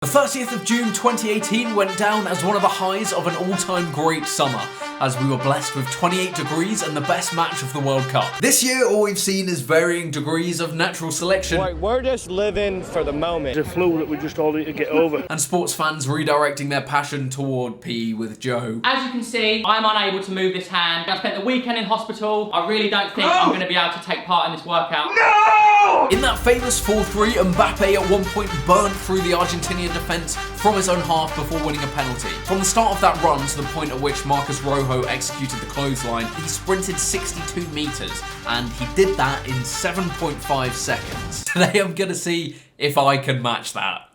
The 30th of June 2018 went down as one of the highs of an all-time great summer, as we were blessed with 28 degrees and the best match of the World Cup. This year, all we've seen is varying degrees of natural selection. Right, we're just living for the moment. It's a flu that we just all need to get over. And sports fans redirecting their passion toward PE with Joe. As you can see, I'm unable to move this hand. I spent the weekend in hospital. I really don't think I'm going to be able to take part in this workout. No! In that famous 4-3, Mbappé at one point burnt through the Argentinian defence from his own half before winning a penalty. From the start of that run to the point at which Marcus Rojo executed the clothesline, he sprinted 62 metres, and he did that in 7.5 seconds. Today I'm gonna see if I can match that.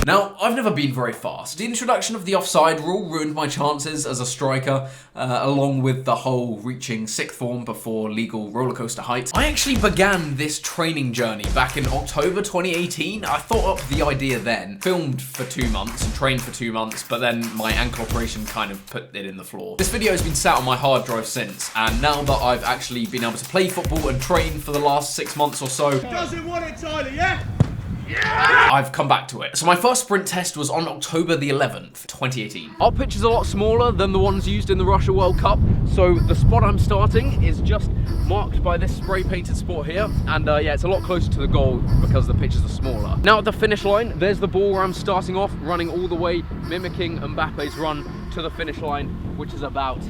Now, I've never been very fast. The introduction of the offside rule ruined my chances as a striker, along with the whole reaching sixth form before legal rollercoaster heights. I actually began this training journey back in October 2018. I thought up the idea then, filmed for 2 months and trained for 2 months, but then my ankle operation kind of put it in the floor. This video has been sat on my hard drive since, and now that I've actually been able to play football and train for the last 6 months or so, Doesn't want it, Tyler, yeah? I've come back to it. So my first sprint test was on October the 11th, 2018. Our pitch is a lot smaller than the ones used in the Russia World Cup, so the spot I'm starting is just marked by this spray painted spot here, and yeah, it's a lot closer to the goal because the pitches are smaller. Now at the finish line, there's the ball where I'm starting off, running all the way, mimicking Mbappe's run to the finish line, which is about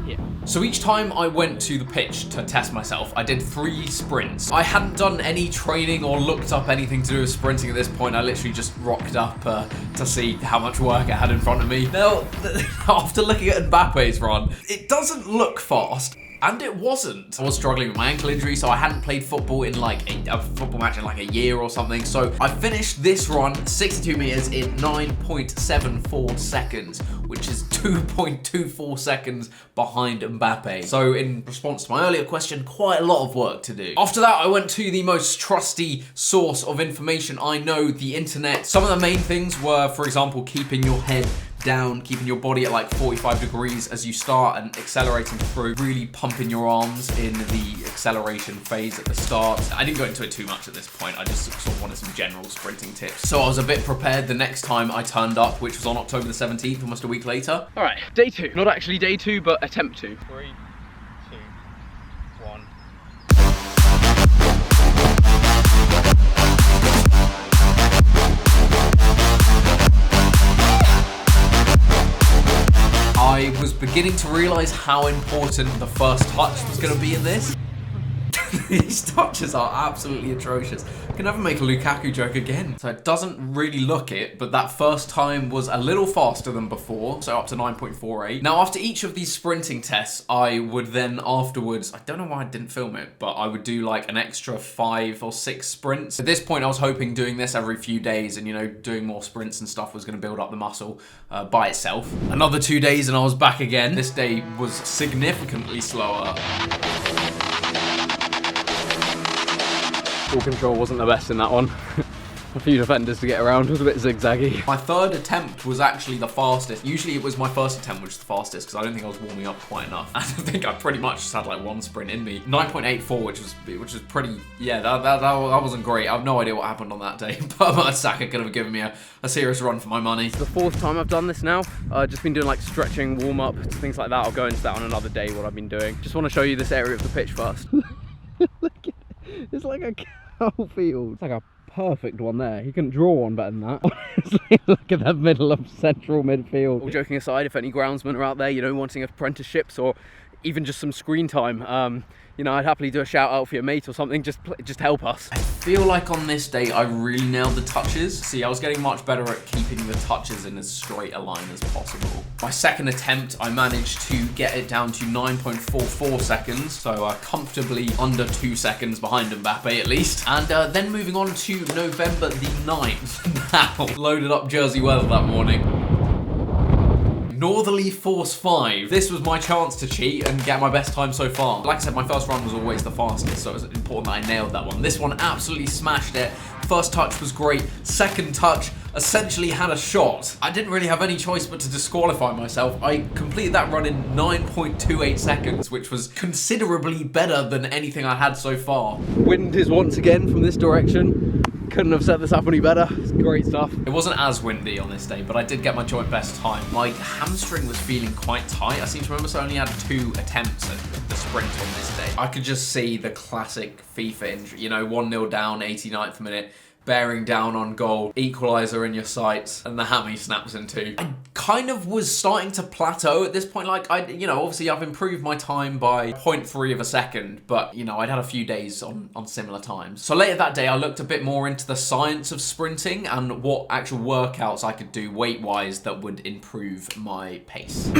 here. So each time I went to the pitch to test myself, I did 3 sprints. I hadn't done any training or looked up anything to do with sprinting at this point. I literally just rocked up to see how much work I had in front of me. Now, after looking at Mbappe's run, it doesn't look fast. And it wasn't. I was struggling with my ankle injury, so I hadn't played football in like a football match in like a year or something. So I finished this run, 62 meters, in 9.74 seconds, which is 2.24 seconds behind Mbappé. So in response to my earlier question, quite a lot of work to do. After that, I went to the most trusty source of information I know, the internet. Some of the main things were, for example, keeping your head down, keeping your body at like 45 degrees as you start and accelerating through, really pumping your arms in the acceleration phase at the start. I didn't go into it too much at this point, I just sort of wanted some general sprinting tips. So I was a bit prepared the next time I turned up, which was on October the 17th, almost a week later. All right, day 2. Not actually day 2, but attempt 2. 3, 2, 1. I was beginning to realise how important the first touch was going to be in this. These touches are absolutely atrocious. I can never make a Lukaku joke again. So it doesn't really look it, but that first time was a little faster than before, so up to 9.48. Now after each of these sprinting tests, I would then afterwards, I don't know why I didn't film it, but I would do like an extra 5 or 6 sprints. At this point, I was hoping doing this every few days and, you know, doing more sprints and stuff was going to build up the muscle by itself. Another 2 days and I was back again. This day was significantly slower. Ball control wasn't the best in that one. A few defenders to get around, was a bit zigzaggy. My third attempt was actually the fastest. Usually it was my first attempt which was the fastest because I don't think I was warming up quite enough. I think I pretty much just had like 1 sprint in me. 9.84, which was pretty, yeah, that wasn't great. I have no idea what happened on that day, but Saka could have given me a serious run for my money. It's the 4th time I've done this now. I've just been doing like stretching, warm up, things like that. I'll go into that on another day, what I've been doing. Just want to show you this area of the pitch first. Look at it. It's like a cow field. It's like a perfect one there. You couldn't draw one better than that. Honestly, look at that middle of central midfield. All joking aside, if any groundsmen are out there, you know, wanting apprenticeships or even just some screen time, you know, I'd happily do a shout out for your mate or something. Just help us. I feel like on this day I really nailed the touches. See, I was getting much better at keeping the touches in as straight a line as possible. My second attempt, I managed to get it down to 9.44 seconds, so comfortably under 2 seconds behind Mbappé at least. And then moving on to November the 9th. Now, loaded up Jersey weather that morning. Northerly Force 5. This was my chance to cheat and get my best time so far. Like I said, my first run was always the fastest, so it was important that I nailed that one. This one absolutely smashed it. First touch was great. Second touch, essentially had a shot. I didn't really have any choice but to disqualify myself. I completed that run in 9.28 seconds, which was considerably better than anything I had so far. Wind is once again from this direction. Couldn't have set this up any better. It's great stuff. It wasn't as windy on this day, but I did get my joint best time. My hamstring was feeling quite tight. I seem to remember, so I only had 2 attempts at the sprint on this day. I could just see the classic FIFA injury, you know, 1-0 down, 89th minute, bearing down on goal, equaliser in your sights, and the hammy snaps in 2. I kind of was starting to plateau at this point. Like, you know, obviously I've improved my time by 0.3 of a second, but, you know, I'd had a few days on similar times. So later that day, I looked a bit more into the science of sprinting and what actual workouts I could do weight-wise that would improve my pace.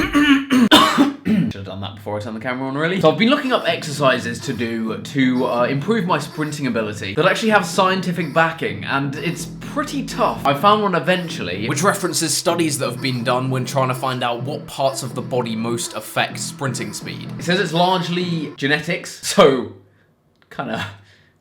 Should have done that before I turned the camera on, really. So I've been looking up exercises to do to improve my sprinting ability that actually have scientific backing, and it's pretty tough. I found one eventually, which references studies that have been done when trying to find out what parts of the body most affect sprinting speed. It says it's largely genetics, so kinda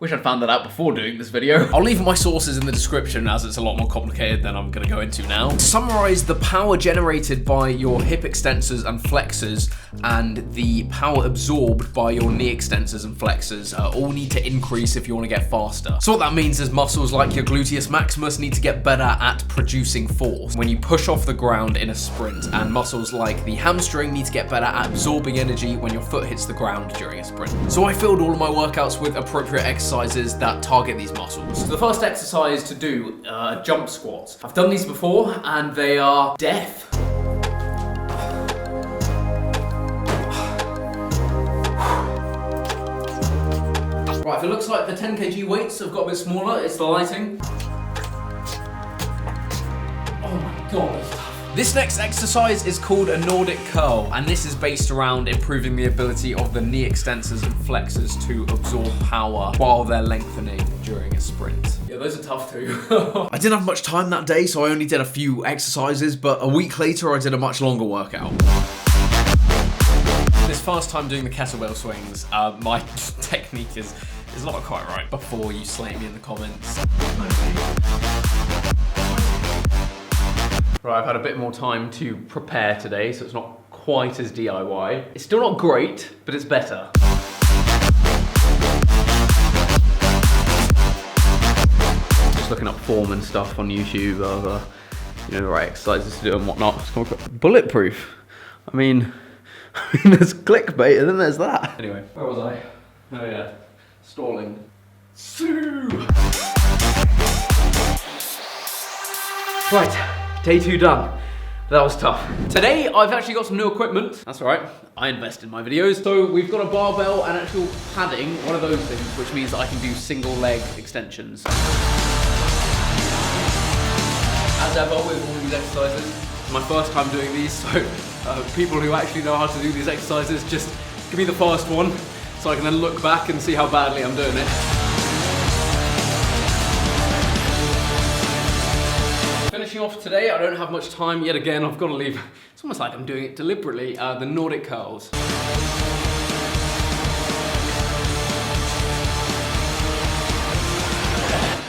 wish I'd found that out before doing this video. I'll leave my sources in the description as it's a lot more complicated than I'm gonna go into now. To summarize, the power generated by your hip extensors and flexors and the power absorbed by your knee extensors and flexors all need to increase if you want to get faster. So what that means is muscles like your gluteus maximus need to get better at producing force when you push off the ground in a sprint, and muscles like the hamstring need to get better at absorbing energy when your foot hits the ground during a sprint. So I filled all of my workouts with appropriate exercises that target these muscles. So the first exercise to do, jump squats. I've done these before and they are death. Right, if it looks like the 10 kg weights have got a bit smaller, it's the lighting. Oh my god, that's tough. This next exercise is called a Nordic curl, and this is based around improving the ability of the knee extensors and flexors to absorb power while they're lengthening during a sprint. Yeah, those are tough too. I didn't have much time that day, so I only did a few exercises, but a week later I did a much longer workout. This first time doing the kettlebell swings, my technique is not quite right. Before you slate me in the comments. Right, I've had a bit more time to prepare today, so it's not quite as DIY. It's still not great, but it's better. Just looking up form and stuff on YouTube of, you know, the right exercises to do and whatnot. It's called bulletproof. I mean, there's clickbait and then there's that. Anyway, where was I? Oh yeah, stalling. Right. Day 2 done. That was tough. Today, I've actually got some new equipment. That's all right, I invest in my videos. So we've got a barbell and actual padding, one of those things, which means that I can do single leg extensions. As ever with all these exercises, it's my first time doing these, so people who actually know how to do these exercises, just give me the first one, so I can then look back and see how badly I'm doing it. Finishing off today, I don't have much time yet again. I've got to leave. It's almost like I'm doing it deliberately. The Nordic curls.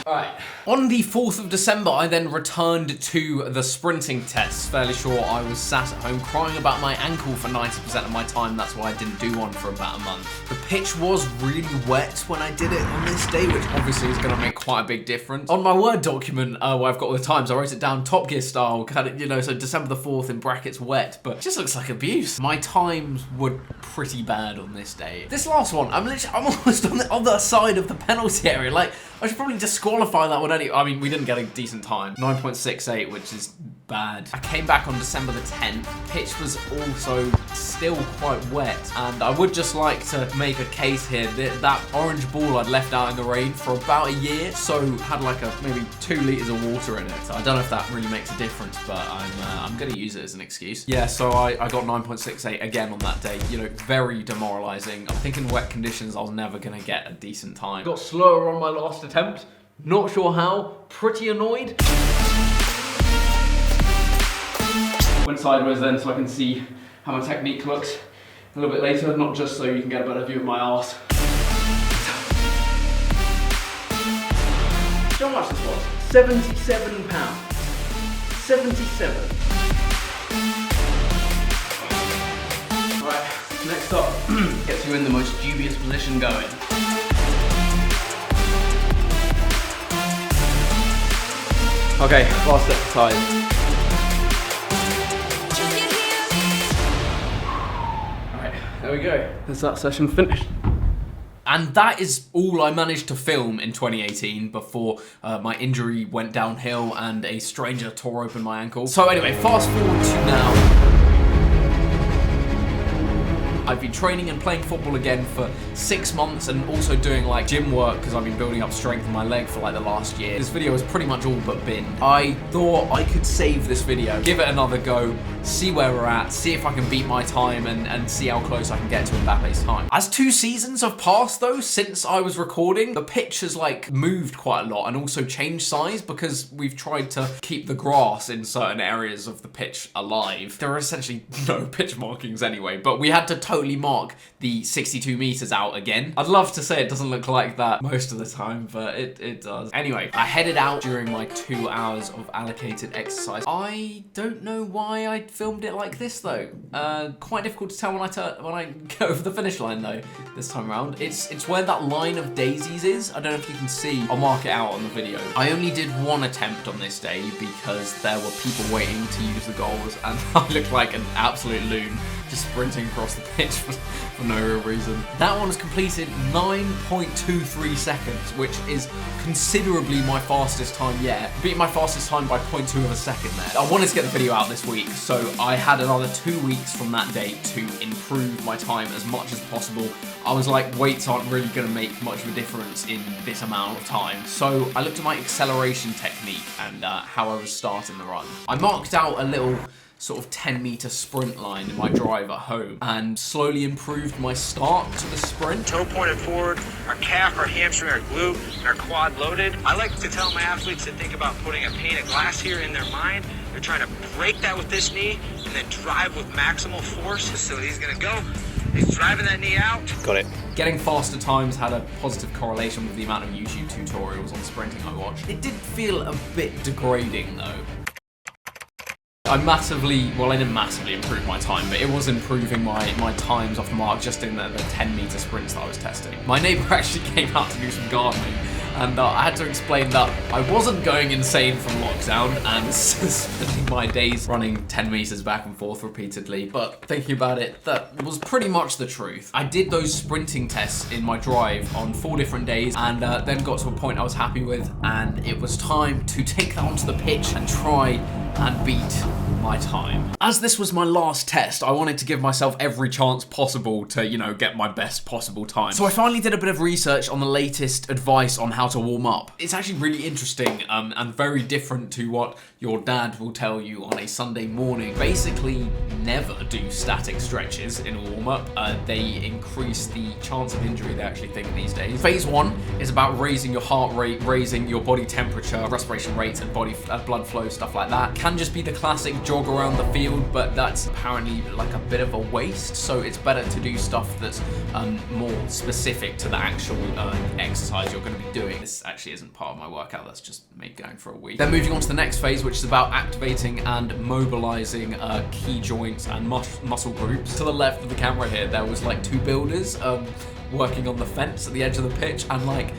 Alright. On the 4th of December, I then returned to the sprinting tests. Fairly sure I was sat at home crying about my ankle for 90% of my time. That's why I didn't do one for about a month. The pitch was really wet when I did it on this day, which obviously is going to make quite a big difference. On my Word document, where I've got all the times, I wrote it down Top Gear style, kind of, you know, so December the 4th in brackets wet, but it just looks like abuse. My times were pretty bad on this day. This last one, I'm almost on the other side of the penalty area. Like, I should probably disqualify that one anyway. I mean, we didn't get a decent time. 9.68, which is bad. I came back on December the 10th. Pitch was also still quite wet, and I would just like to make a case here that that orange ball I'd left out in the rain for about a year, so had like maybe 2 litres of water in it. So I don't know if that really makes a difference, but I'm gonna use it as an excuse. Yeah, so I got 9.68 again on that day. You know, very demoralising. I think in wet conditions I was never gonna get a decent time. Got slower on my last attempt. Not sure how. Pretty annoyed. Went sideways then so I can see how my technique looks a little bit later, not just so you can get a better view of my arse. How much this was? £77. 77. Right, next up, gets you in the most dubious position going. Okay, last exercise. Alright, there we go. That's that session finished. And that is all I managed to film in 2018 before my injury went downhill and a stranger tore open my ankle. So anyway, fast forward to now. I've been training and playing football again for 6 months and also doing like gym work because I've been building up strength in my leg for like the last year. This video has pretty much all but been. I thought I could save this video, give it another go, see where we're at, see if I can beat my time and see how close I can get to Mbappe's time. As 2 seasons have passed though, since I was recording, the pitch has like moved quite a lot and also changed size because we've tried to keep the grass in certain areas of the pitch alive. There are essentially no pitch markings anyway, but we had to totally mark the 62 meters out again. I'd love to say it doesn't look like that most of the time, but it does. Anyway, I headed out during my 2 hours of allocated exercise. I don't know why I filmed it like this though. Quite difficult to tell when I go over the finish line though this time around. It's where that line of daisies is. I don't know if you can see. I'll mark it out on the video. I only did 1 attempt on this day because there were people waiting to use the goals and I looked like an absolute loon just sprinting across the pitch for no real reason. That one was completed 9.23 seconds, which is considerably my fastest time yet. Beat my fastest time by 0.2 of a second there. I wanted to get the video out this week, so I had another 2 weeks from that date to improve my time as much as possible. I was like, weights aren't really gonna make much of a difference in this amount of time. So I looked at my acceleration technique and how I was starting the run. I marked out a little sort of 10-meter sprint line in my drive at home and slowly improved my start to the sprint. Toe pointed forward, our calf, our hamstring, our glute, and our quad loaded. I like to tell my athletes to think about putting a pane of glass here in their mind. They're trying to break that with this knee and then drive with maximal force. So he's gonna go, he's driving that knee out. Got it. Getting faster times had a positive correlation with the amount of YouTube tutorials on sprinting I watched. It did feel a bit degrading though. I didn't massively improve my time, but it was improving my times off the mark just in the 10-meter sprints that I was testing. My neighbor actually came out to do some gardening, and I had to explain that I wasn't going insane from lockdown and spending my days running 10 meters back and forth repeatedly, but thinking about it, that was pretty much the truth. I did those sprinting tests in my drive on 4 different days and then got to a point I was happy with, and it was time to take that onto the pitch and try and beat my time. As this was my last test, I wanted to give myself every chance possible to, you know, get my best possible time. So I finally did a bit of research on the latest advice on how to warm up. It's actually really interesting and very different to what your dad will tell you on a Sunday morning. Basically, never do static stretches in a warm-up. They increase the chance of injury, they actually think these days. Phase 1 is about raising your heart rate, raising your body temperature, respiration rates, and body blood flow, stuff like that. Can just be the classic jog around the field, but that's apparently like a bit of a waste, so it's better to do stuff that's more specific to the actual exercise you're going to be doing. This actually isn't part of my workout, that's just me going for a week. Then moving on to the next phase, which is about activating and mobilizing key joints and muscle groups. To the left of the camera here, there was like 2 builders working on the fence at the edge of the pitch, and like,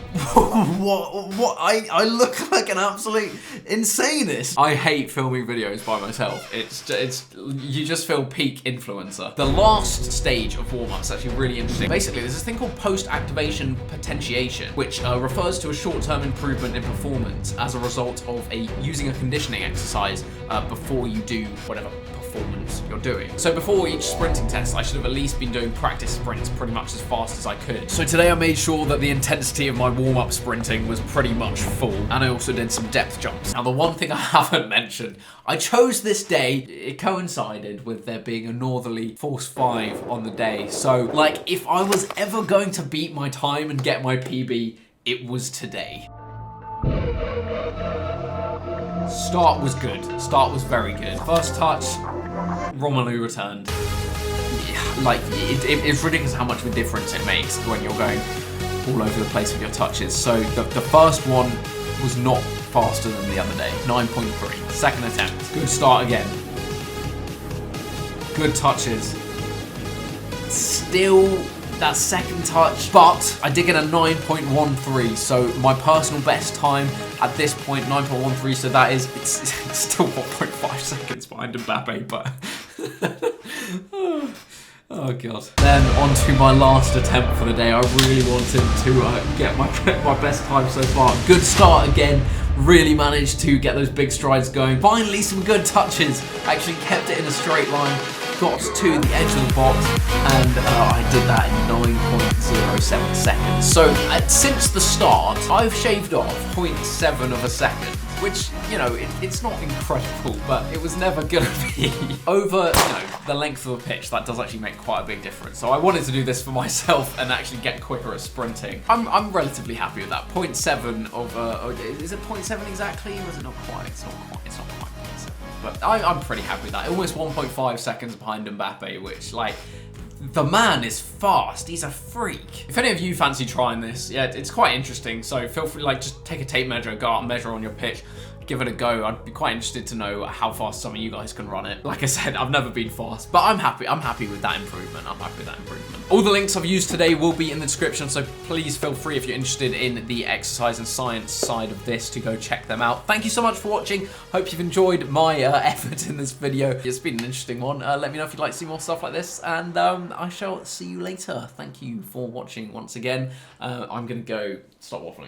what? I look like an absolute insanist. I hate filming videos by myself. You just feel peak influencer. The last stage of warm-up is actually really interesting. Basically, there's this thing called post-activation potentiation, which refers to a short-term improvement in performance as a result of using a conditioning exercise before you do whatever performance you're doing. So before each sprinting test, I should have at least been doing practice sprints pretty much as fast as I could. So today I made sure that the intensity of my warm-up sprinting was pretty much full, and I also did some depth jumps. Now the one thing I haven't mentioned, I chose this day, it coincided with there being a northerly force 5 on the day. So like, if I was ever going to beat my time and get my PB, it was today. Start was good. Start was very good. First touch, Romelu returned. Yeah, like, it's ridiculous how much of a difference it makes when you're going all over the place with your touches. So the first one was not faster than the other day. 9.3. Second attempt. Good start again. Good touches. Still that second touch, but I did get a 9.13, so my personal best time at this point, 9.13, so that is, it's still 1.5 seconds behind Mbappé, but oh god. Then on to my last attempt for the day. I really wanted to get my best time so far. Good start again. Really managed to get those big strides going. Finally, some good touches. Actually kept it in a straight line. Got to the edge of the box, and I did that in 9.07 seconds. So since the start, I've shaved off 0.7 of a second, which, you know, it's not incredible, but it was never gonna be. Over, you know, the length of the pitch, that does actually make quite a big difference. So I wanted to do this for myself and actually get quicker at sprinting. I'm relatively happy with that. 0.7 of, is it 0.7 exactly? Or is it not quite? It's not quite 0.7. But I'm pretty happy with that. Almost 1.5 seconds behind Mbappé, which, like, the man is fast. He's a freak. If any of you fancy trying this, yeah, it's quite interesting. So feel free, like, just take a tape measure, go out and measure on your pitch. Give it a go. I'd be quite interested to know how fast some of you guys can run it. Like I said, I've never been fast, but I'm happy. I'm happy with that improvement. I'm happy with that improvement. All the links I've used today will be in the description, so please feel free if you're interested in the exercise and science side of this to go check them out. Thank you so much for watching. Hope you've enjoyed my effort in this video. It's been an interesting one. Let me know if you'd like to see more stuff like this, and I shall see you later. Thank you for watching once again. I'm gonna go stop waffling.